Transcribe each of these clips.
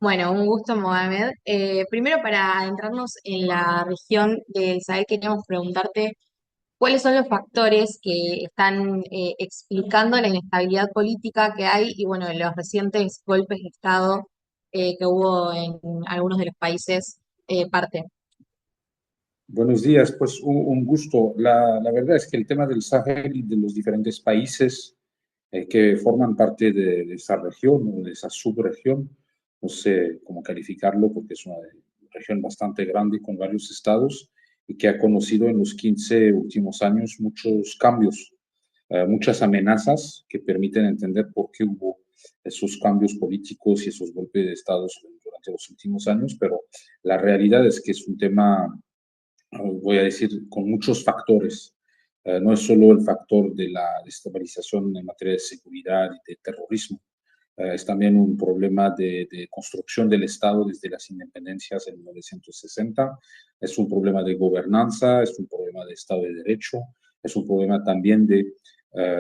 Bueno, un gusto, Mohamed. Primero, para adentrarnos en la región del Sahel, queríamos preguntarte cuáles son los factores que están explicando la inestabilidad política que hay y, bueno, los recientes golpes de Estado que hubo en algunos de los países parte. Buenos días, pues un gusto. La verdad es que el tema del Sahel y de los diferentes países que forman parte de esa región o de esa subregión, no sé cómo calificarlo porque es una región bastante grande con varios estados y que ha conocido en los 15 últimos años muchos cambios, muchas amenazas que permiten entender por qué hubo esos cambios políticos y esos golpes de estados durante los últimos años, pero la realidad es que es un tema, voy a decir, con muchos factores. No es solo el factor de la estabilización en materia de seguridad y de terrorismo, es también un problema de construcción del Estado desde las independencias en 1960, es un problema de gobernanza, es un problema de Estado de Derecho, es un problema también de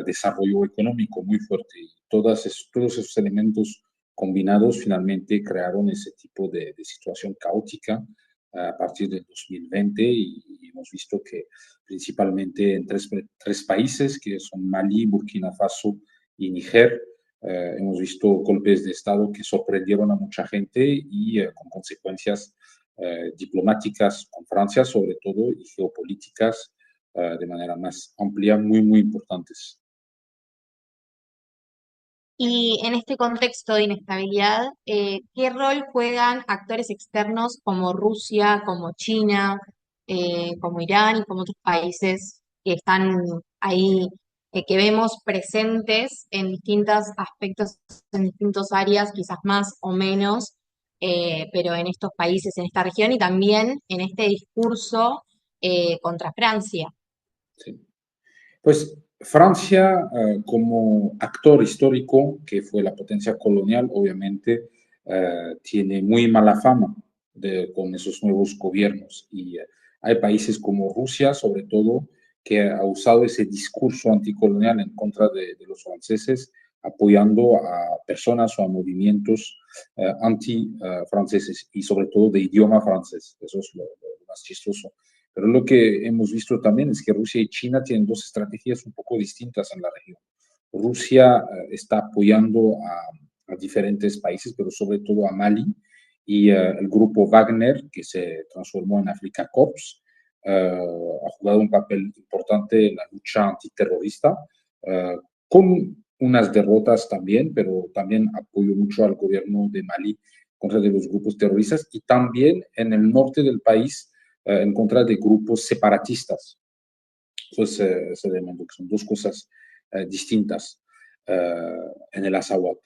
desarrollo económico muy fuerte. Y todos esos elementos combinados finalmente crearon ese tipo de situación caótica a partir del 2020 y hemos visto que principalmente en tres países que son Mali, Burkina Faso y Níger, hemos visto golpes de Estado que sorprendieron a mucha gente y con consecuencias diplomáticas con Francia sobre todo y geopolíticas de manera más amplia muy importantes. Y en este contexto de inestabilidad, ¿qué rol juegan actores externos como Rusia, como China, como Irán y como otros países que están ahí, que vemos presentes en distintos aspectos, en distintas áreas, quizás más o menos, pero en estos países, en esta región y también en este discurso contra Francia? Sí. Pues Francia, como actor histórico, que fue la potencia colonial, obviamente tiene muy mala fama con esos nuevos gobiernos. Y hay países como Rusia, sobre todo, que ha usado ese discurso anticolonial en contra de los franceses, apoyando a personas o a movimientos anti-franceses y sobre todo de idioma francés. Eso es lo más chistoso. Pero lo que hemos visto también es que Rusia y China tienen dos estrategias un poco distintas en la región. Rusia está apoyando a diferentes países, pero sobre todo a Mali y el grupo Wagner, que se transformó en Africa Corps, ha jugado un papel importante en la lucha antiterrorista, con unas derrotas también, pero también apoyó mucho al gobierno de Mali contra de los grupos terroristas y también en el norte del país en contra de grupos separatistas. Eso es elemento, que son dos cosas distintas en el Azawad.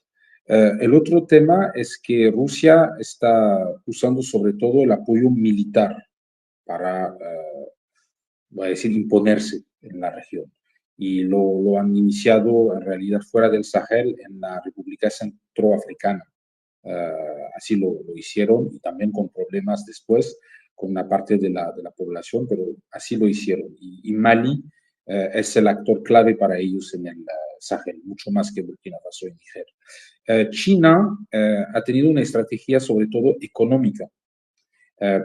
El otro tema es que Rusia está usando sobre todo el apoyo militar para, voy a decir, imponerse en la región. Y lo han iniciado en realidad fuera del Sahel, en la República Centroafricana. Así lo hicieron y también con problemas después con una parte de la población, pero así lo hicieron. Y Mali es el actor clave para ellos en el Sahel, mucho más que Burkina Faso y Níger. China ha tenido una estrategia sobre todo económica,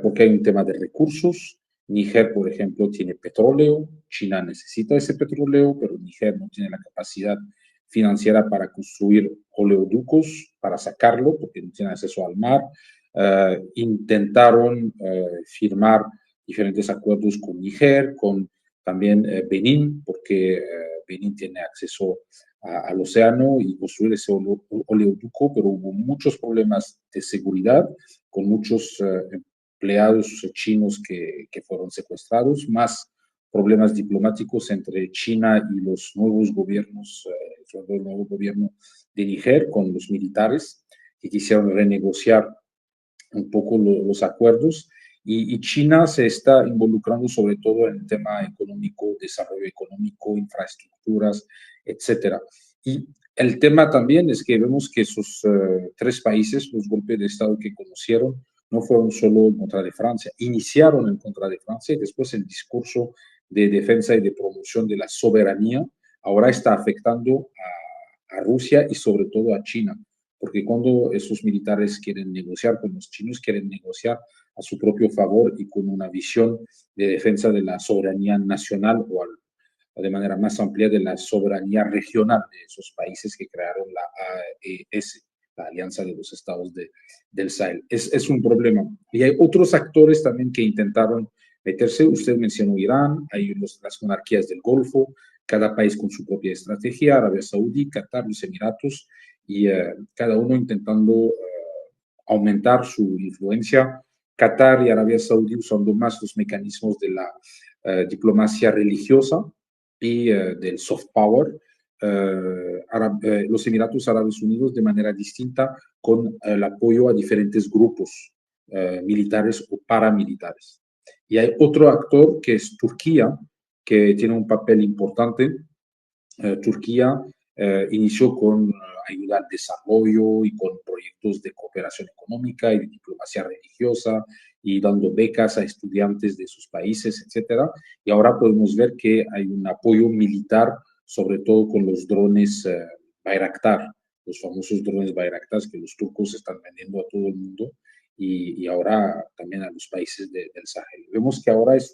porque hay un tema de recursos. Níger, por ejemplo, tiene petróleo, China necesita ese petróleo, pero Níger no tiene la capacidad financiera para construir oleoductos, para sacarlo, porque no tiene acceso al mar. Intentaron firmar diferentes acuerdos con Níger, con también Benín, porque Benín tiene acceso al océano y construir ese oleoducto, pero hubo muchos problemas de seguridad, con muchos empleados chinos que fueron secuestrados, más problemas diplomáticos entre China y los nuevos gobiernos, sobre todo el nuevo gobierno de Níger con los militares que quisieron renegociar un poco los acuerdos y China se está involucrando sobre todo en el tema económico, desarrollo económico, infraestructuras, etcétera. Y el tema también es que vemos que esos tres países, los golpes de Estado que conocieron, no fueron solo en contra de Francia, iniciaron en contra de Francia y después el discurso de defensa y de promoción de la soberanía ahora está afectando a Rusia y sobre todo a China, porque cuando esos militares quieren negociar con los chinos, quieren negociar a su propio favor y con una visión de defensa de la soberanía nacional de manera más amplia de la soberanía regional de esos países que crearon la AES, la Alianza de los Estados del Sahel. Es un problema. Y hay otros actores también que intentaron meterse. Usted mencionó Irán, hay las monarquías del Golfo, cada país con su propia estrategia, Arabia Saudí, Qatar, los Emiratos, y cada uno intentando aumentar su influencia. Qatar y Arabia Saudí usando más los mecanismos de la diplomacia religiosa y del soft power. Los Emiratos Árabes Unidos de manera distinta con el apoyo a diferentes grupos militares o paramilitares. Y hay otro actor que es Turquía, que tiene un papel importante. Turquía inició con ayuda al desarrollo y con proyectos de cooperación económica y de diplomacia religiosa y dando becas a estudiantes de sus países, etcétera. Y ahora podemos ver que hay un apoyo militar, sobre todo con los drones Bayraktar, los famosos drones Bayraktar que los turcos están vendiendo a todo el mundo y ahora también a los países del Sahel. Vemos que ahora es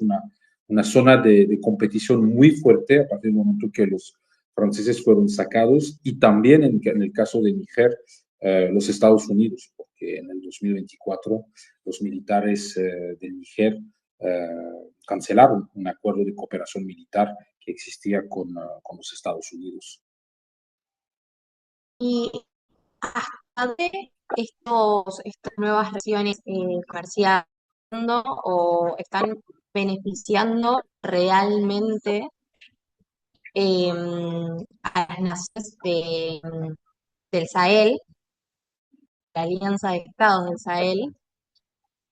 una zona de competición muy fuerte a partir del momento que los franceses fueron sacados y también en el caso de Níger, los Estados Unidos, porque en el 2024 los militares de Níger cancelaron un acuerdo de cooperación militar que existía con los Estados Unidos. Y hasta dónde estas nuevas relaciones comerciales o están beneficiando realmente a las naciones del Sahel, la Alianza de Estados del Sahel,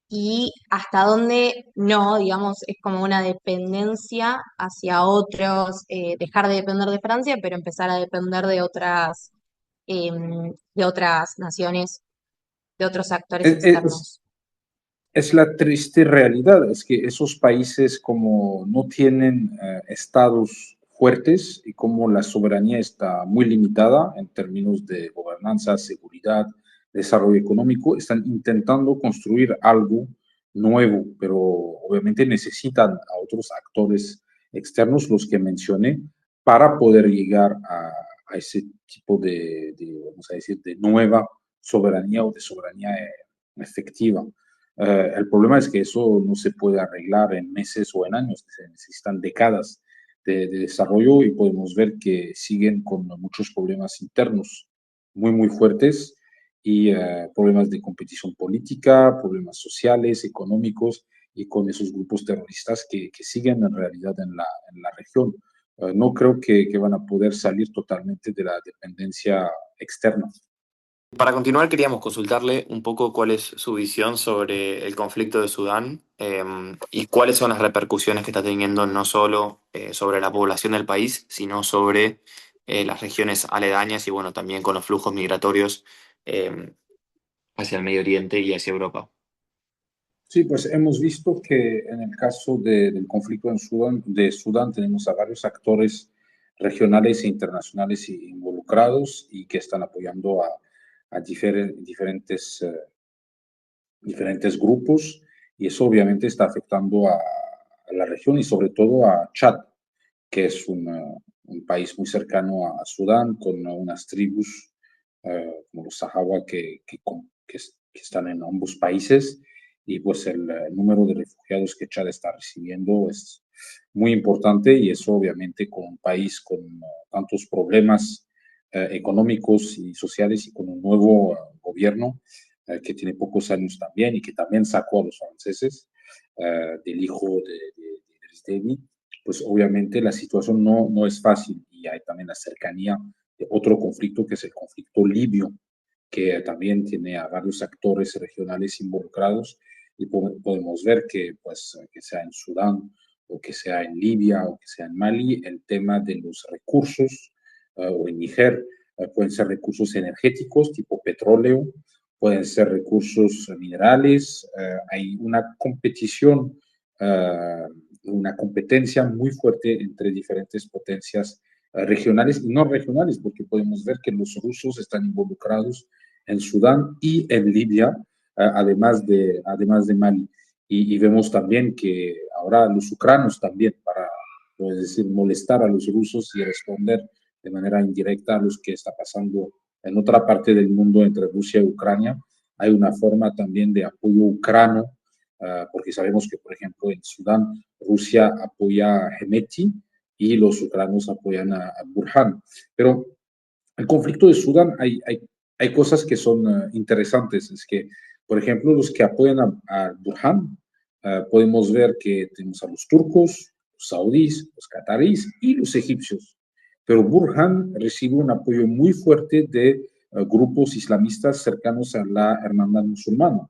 y hasta dónde no, digamos, es como una dependencia hacia otros, dejar de depender de Francia, pero empezar a depender de otras naciones, de otros actores Es, es, externos. es la triste realidad, es que esos países como no tienen estados fuertes y como la soberanía está muy limitada en términos de gobernanza, seguridad, desarrollo económico, están intentando construir algo nuevo, pero obviamente necesitan a otros actores externos, los que mencioné, para poder llegar a ese tipo vamos a decir, de nueva soberanía o de soberanía efectiva. El problema es que eso no se puede arreglar en meses o en años, se necesitan décadas de desarrollo y podemos ver que siguen con muchos problemas internos muy fuertes y problemas de competición política, problemas sociales, económicos y con esos grupos terroristas que siguen en realidad en la región. No creo que van a poder salir totalmente de la dependencia externa. Para continuar, queríamos consultarle un poco cuál es su visión sobre el conflicto de Sudán y cuáles son las repercusiones que está teniendo no solo sobre la población del país, sino sobre las regiones aledañas y bueno, también con los flujos migratorios eh, hacia el Medio Oriente y hacia Europa. Sí, pues hemos visto que en el caso del conflicto de Sudán tenemos a varios actores regionales e internacionales involucrados y que están apoyando a diferentes grupos y eso obviamente está afectando a la región y sobre todo a Chad, que es un país muy cercano a Sudán con unas tribus como los Saharaui que están en ambos países y pues el número de refugiados que Chad está recibiendo es muy importante y eso obviamente con un país con tantos problemas económicos y sociales y con un nuevo gobierno que tiene pocos años también y que también sacó a los franceses del hijo de Idriss Déby, pues obviamente la situación no es fácil y hay también la cercanía de otro conflicto que es el conflicto libio, que también tiene a varios actores regionales involucrados y podemos ver que, pues, que sea en Sudán o que sea en Libia o que sea en Mali, el tema de los recursos o en Níger pueden ser recursos energéticos tipo petróleo, pueden ser recursos minerales, hay una competición, una competencia muy fuerte entre diferentes potencias regionales y no regionales, porque podemos ver que los rusos están involucrados en Sudán y en Libia, además de Mali. Y vemos también que ahora los ucranianos también, para, pues decir, molestar a los rusos y responder de manera indirecta a lo que está pasando en otra parte del mundo entre Rusia y Ucrania, hay una forma también de apoyo ucraniano, porque sabemos que, por ejemplo, en Sudán, Rusia apoya a Hemeti y los ucranianos apoyan a Burhan. Pero el conflicto de Sudán hay cosas que son interesantes. Es que, por ejemplo, los que apoyan a Burhan, podemos ver que tenemos a los turcos, los saudíes, los cataríes y los egipcios. Pero Burhan recibe un apoyo muy fuerte de grupos islamistas cercanos a la hermandad musulmana.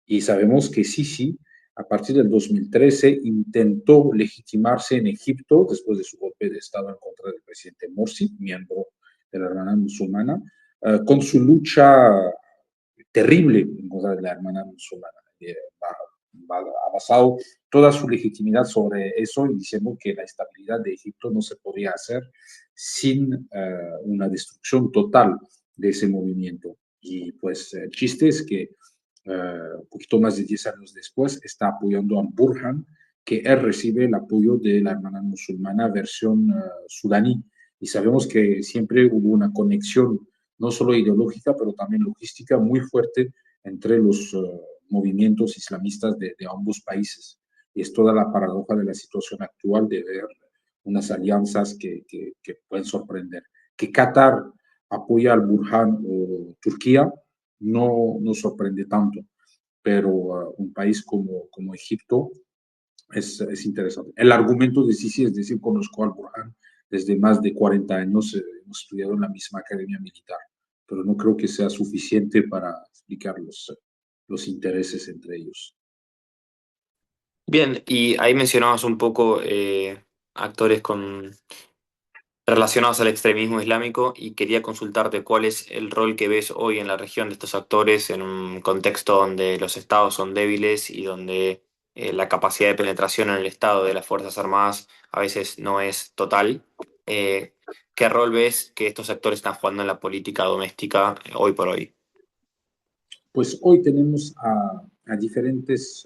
Y sabemos que Sisi, a partir del 2013, intentó legitimarse en Egipto después de su golpe de Estado en contra del presidente Morsi, miembro de la hermandad musulmana, con su lucha terrible en contra de la hermandad musulmana. Ha basado toda su legitimidad sobre eso y diciendo que la estabilidad de Egipto no se podía hacer sin una destrucción total de ese movimiento. Y pues el chiste es que un poquito más de 10 años después está apoyando a Burhan, que él recibe el apoyo de la hermandad musulmana versión sudaní. Y sabemos que siempre hubo una conexión, no solo ideológica, pero también logística muy fuerte entre los movimientos islamistas de ambos países. Y es toda la paradoja de la situación actual de ver unas alianzas que pueden sorprender. Que Qatar apoya al Burhan o Turquía no sorprende tanto, pero un país como Egipto es interesante. El argumento de Sisi es decir, conozco al Burhan desde más de 40 años, hemos estudiado en la misma academia militar, pero no creo que sea suficiente para explicar los intereses entre ellos. Bien, y ahí mencionabas un poco actores relacionados al extremismo islámico y quería consultarte cuál es el rol que ves hoy en la región de estos actores en un contexto donde los estados son débiles y donde la capacidad de penetración en el estado de las Fuerzas Armadas a veces no es total. ¿Qué rol ves que estos actores están jugando en la política doméstica hoy por hoy? Pues hoy tenemos a diferentes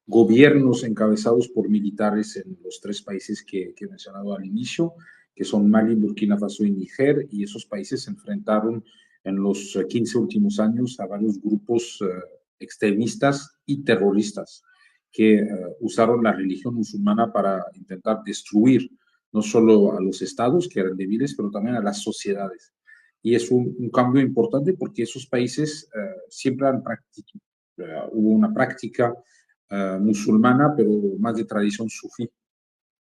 gobiernos encabezados por militares en los tres países que he mencionado al inicio, que son Mali, Burkina Faso y Níger, y esos países se enfrentaron en los 15 últimos años a varios grupos extremistas y terroristas que usaron la religión musulmana para intentar destruir no solo a los estados, que eran débiles, pero también a las sociedades. Y es un cambio importante porque esos países siempre han practicado, hubo una práctica musulmana, pero más de tradición sufí.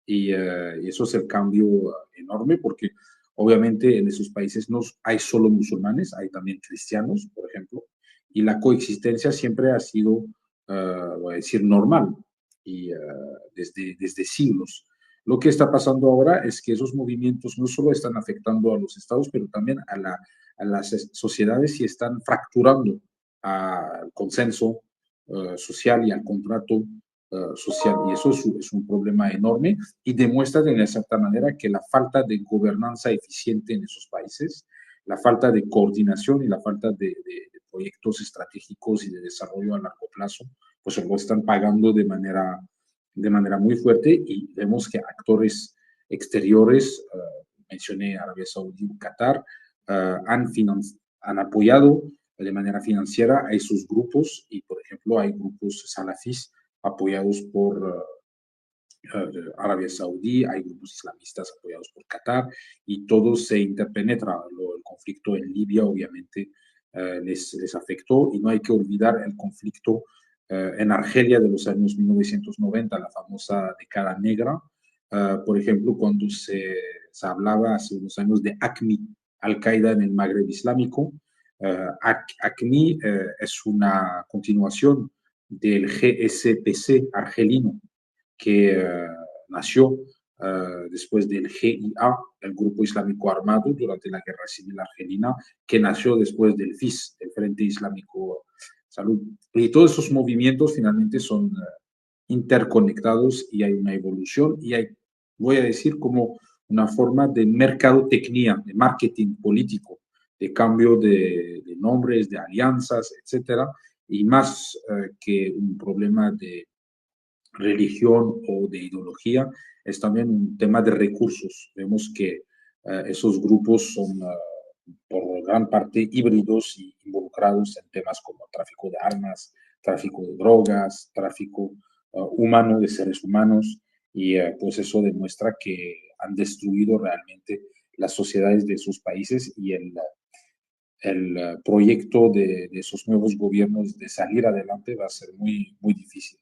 Y eso es el cambio enorme porque obviamente en esos países no hay solo musulmanes, hay también cristianos, por ejemplo, y la coexistencia siempre ha sido, voy a decir, normal y desde siglos. Lo que está pasando ahora es que esos movimientos no solo están afectando a los estados, pero también a las sociedades y están fracturando al consenso social y al contrato social. Y eso es un problema enorme y demuestra de cierta manera que la falta de gobernanza eficiente en esos países, la falta de coordinación y la falta de proyectos estratégicos y de desarrollo a largo plazo, pues lo están pagando de manera muy fuerte y vemos que actores exteriores, mencioné Arabia Saudí y Qatar, han apoyado de manera financiera a esos grupos y, por ejemplo, hay grupos salafís apoyados por Arabia Saudí, hay grupos islamistas apoyados por Qatar y todo se interpenetra. El conflicto en Libia obviamente les afectó y no hay que olvidar el conflicto en Argelia de los años 1990, la famosa década negra. Por ejemplo, cuando se hablaba hace unos años de ACMI, Al-Qaeda en el Magreb Islámico. ACMI es una continuación del GSPC argelino, que nació después del GIA, el Grupo Islámico Armado, durante la Guerra Civil Argelina, que nació después del FIS, el Frente Islámico Salud. Y todos esos movimientos finalmente son interconectados y hay una evolución y hay, voy a decir, como una forma de mercadotecnia, de marketing político de cambio de nombres, de alianzas, etcétera, y más que un problema de religión o de ideología, es también un tema de recursos. Vemos que esos grupos son por gran parte híbridos y involucrados en temas como tráfico de armas, tráfico de drogas, tráfico humano de seres humanos, y pues eso demuestra que han destruido realmente las sociedades de sus países, y el proyecto de esos nuevos gobiernos de salir adelante va a ser muy, muy difícil.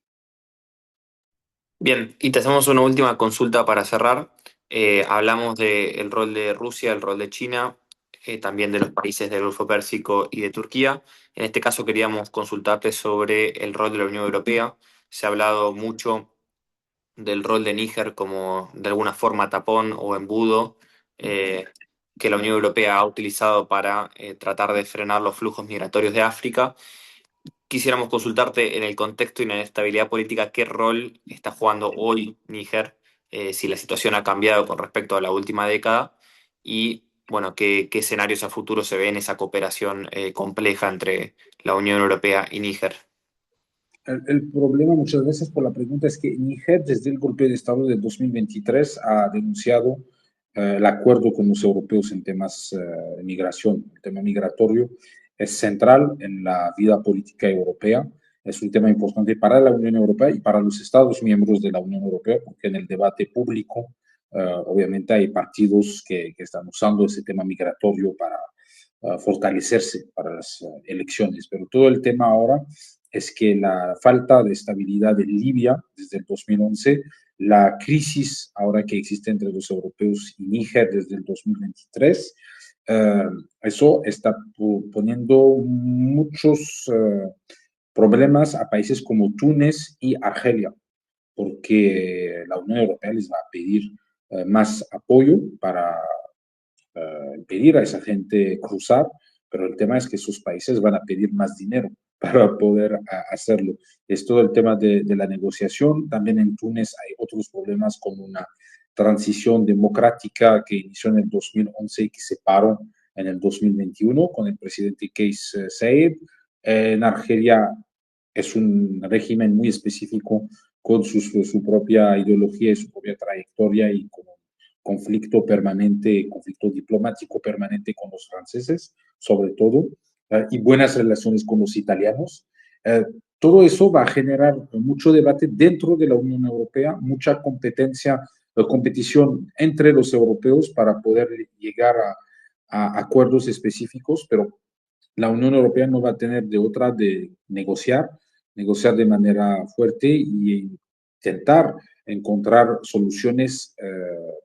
Bien, y te hacemos una última consulta para cerrar. Hablamos del rol de Rusia, el rol de China, también de los países del Golfo Pérsico y de Turquía. En este caso queríamos consultarte sobre el rol de la Unión Europea. Se ha hablado mucho del rol de Níger como de alguna forma tapón o embudo eh, que la Unión Europea ha utilizado para tratar de frenar los flujos migratorios de África. Quisiéramos consultarte en el contexto y en la inestabilidad política, qué rol está jugando hoy Níger, si la situación ha cambiado con respecto a la última década y, bueno, qué escenarios a futuro se ven esa cooperación compleja entre la Unión Europea y Níger. El problema, muchas veces por la pregunta, es que Níger desde el golpe de Estado de 2023 ha denunciado el acuerdo con los europeos en temas de migración. El tema migratorio es central en la vida política europea. Es un tema importante para la Unión Europea y para los Estados miembros de la Unión Europea, porque en el debate público, obviamente, hay partidos que están usando ese tema migratorio para fortalecerse para las elecciones. Pero todo el tema ahora es que la falta de estabilidad en Libia desde el 2011, la crisis ahora que existe entre los europeos y Níger desde el 2023, eso está poniendo muchos problemas a países como Túnez y Argelia, porque la Unión Europea les va a pedir más apoyo para pedir a esa gente cruzar, pero el tema es que sus países van a pedir más dinero para poder hacerlo. Es todo el tema de la negociación. También en Túnez hay otros problemas como una transición democrática que inició en el 2011 y que se paró en el 2021 con el presidente Kais Saied. En Argelia es un régimen muy específico con su propia ideología y su propia trayectoria, y con conflicto permanente, conflicto diplomático permanente con los franceses, sobre todo, y buenas relaciones con los italianos. Todo eso va a generar mucho debate dentro de la Unión Europea, mucha competencia, competición entre los europeos para poder llegar a acuerdos específicos, pero la Unión Europea no va a tener de otra de negociar de manera fuerte y intentar encontrar soluciones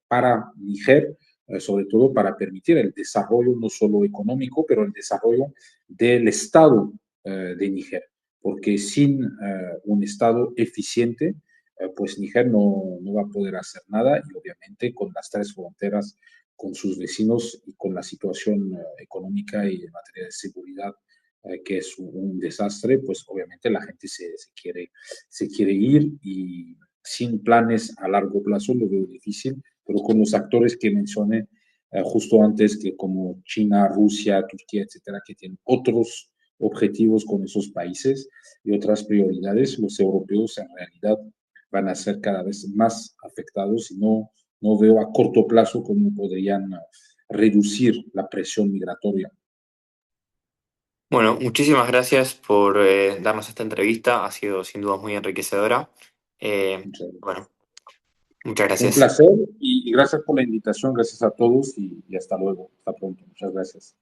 para Níger, sobre todo para permitir el desarrollo no solo económico, pero el desarrollo del Estado de Níger, porque sin un Estado eficiente, pues Níger no va a poder hacer nada, y obviamente con las tres fronteras con sus vecinos y con la situación económica y en materia de seguridad, que es un desastre, pues obviamente la gente se quiere ir, y sin planes a largo plazo lo veo difícil, pero con los actores que mencioné justo antes, que como China, Rusia, Turquía, etcétera, que tienen otros objetivos con esos países y otras prioridades, los europeos en realidad van a ser cada vez más afectados, y no veo a corto plazo cómo podrían reducir la presión migratoria. Bueno, muchísimas gracias por darnos esta entrevista. Ha sido sin duda muy enriquecedora. Muchas Bueno, gracias. muchas Un gracias. placer, y gracias por la invitación, gracias a todos, y hasta luego, hasta pronto, muchas gracias.